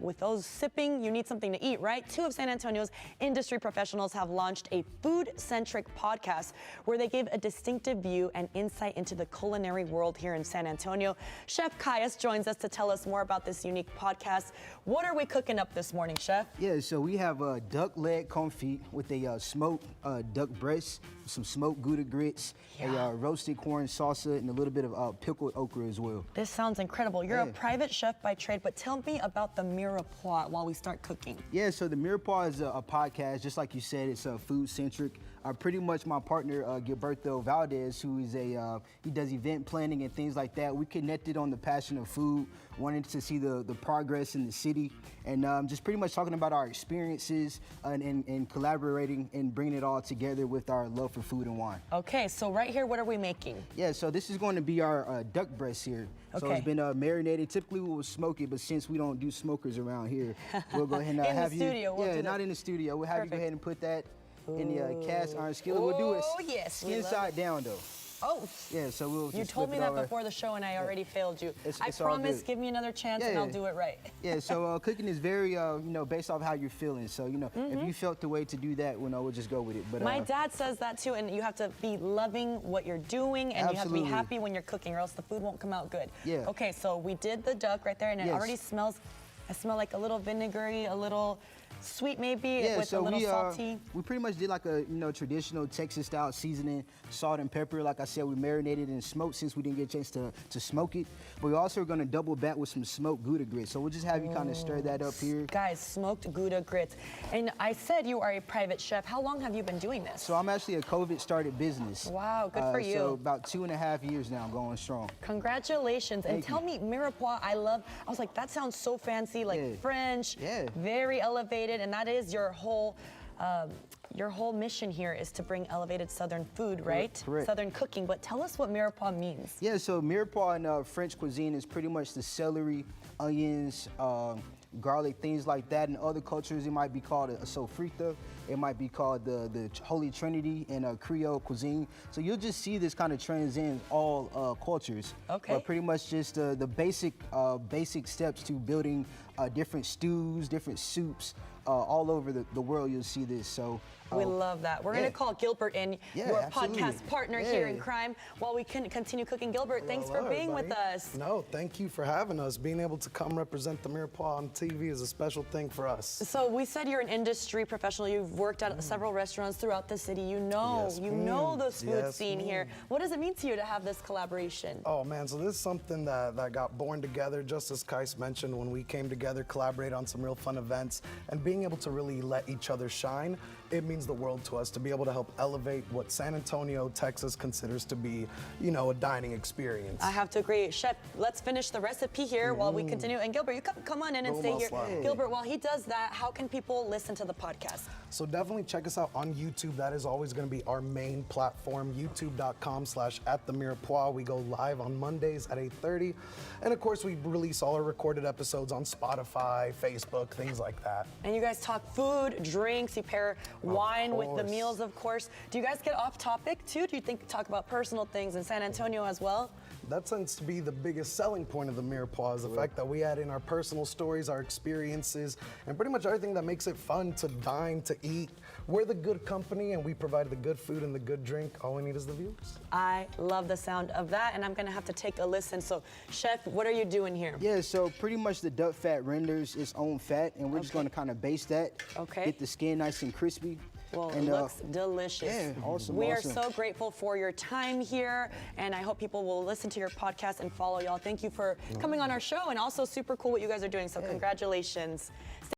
with those sipping, you need something to eat, right? Two of San Antonio's industry professionals have launched a food-centric podcast where they give a distinctive view and insight into the culinary world here in San Antonio. Chef Kaius joins us to tell us more about this unique podcast. What are we cooking up this morning, Chef? Yeah, so we have a duck leg confit with a smoked duck breast, some smoked Gouda grits, a roasted corn salsa, and a little bit of pickled okra as well. This sounds incredible. You're a private chef by trade, but tell me about the Mirepoix while we start cooking. Yeah, so the Mirepoix is a podcast, just like you said, it's food-centric. Pretty much my partner, Gilberto Valdez, who is he does event planning and things like that. We connected on the passion of food, wanted to see the progress in the city, and just pretty much talking about our experiences and collaborating and bringing it all together with our love for food and wine. Okay, so right here, what are we making? Yeah, so this is going to be our duck breast here. So it's been marinated. Typically we will smoke it, but since we don't do smokers around here, we'll go ahead and have you. In the studio. Not in the studio. We'll have you go ahead and put that in the cast iron skillet. We'll do it inside down though. Oh. Yeah, so we'll just You told me that before the show and I already failed you. I promise, give me another chance and I'll do it right. Yeah, so cooking is very, based off how you're feeling. So, if you felt the way to do that, we'll just go with it. But my dad says that too, and you have to be loving what you're doing and you have to be happy when you're cooking or else the food won't come out good. Yeah. Okay, so we did the duck right there and it already smells, I smell like a little vinegary, a little sweet maybe, with a little salty. We pretty much did like a traditional Texas style seasoning, salt and pepper. Like I said, we marinated and smoked since we didn't get a chance to smoke it. But we're also going to double back with some smoked Gouda grits. So we'll just have you kind of stir that up here. Guys, smoked Gouda grits. And I said you are a private chef. How long have you been doing this? So I'm actually a COVID started business. Wow, good for you. So about 2.5 years now, going strong. Congratulations. And tell me, Mirepoix, I was like, that sounds so fancy, like French, very elevated. And that is your whole mission here is to bring elevated Southern food, right? Correct. Southern cooking. But tell us what Mirepoix means. Yeah, so Mirepoix in French cuisine is pretty much the celery, onions, garlic, things like that. In other cultures, it might be called a sofrita. It might be called the Holy Trinity in Creole cuisine. So you'll just see this kind of transcend all cultures. Okay. But pretty much just the basic steps to building different stews, different soups. All over the world, you'll see this. So we love that. We're going to call Gilbert in, your podcast partner here in crime, while we can continue cooking. Gilbert, thanks for being with us. No, thank you for having us. Being able to come represent the Mirepoix on TV is a special thing for us. So we said you're an industry professional. You've worked at several restaurants throughout the city. You know the food scene here. What does it mean to you to have this collaboration? Oh man, so this is something that got born together, just as Kaius mentioned, when we came together, collaborate on some real fun events, and being able to really let each other shine, it means the world to us to be able to help elevate what San Antonio, Texas considers to be, a dining experience. I have to agree. Chef, let's finish the recipe here while we continue. And Gilbert, you come on in and stay here. Gilbert, while he does that, how can people listen to the podcast? So definitely check us out on YouTube. That is always going to be our main platform, youtube.com/@themirepoix. We go live on Mondays at 8:30. And of course, we release all our recorded episodes on Spotify, Facebook, things like that. And you guys talk food, drinks, you pair wine with the meals, of course. Do you guys get off topic too? Do you talk about personal things in San Antonio as well? That tends to be the biggest selling point of the Mirepoix, is the fact that we add in our personal stories, our experiences, and pretty much everything that makes it fun to dine, to eat. We're the good company and we provide the good food and the good drink. All we need is the viewers. I love the sound of that, and I'm gonna have to take a listen. So, Chef, what are you doing here? Yeah, so pretty much the duck fat renders its own fat, and we're just gonna kind of baste that. Get the skin nice and crispy. Well, it looks delicious. Yeah, awesome. We are so grateful for your time here, and I hope people will listen to your podcast and follow y'all. Thank you for coming on our show, and also super cool what you guys are doing, so congratulations.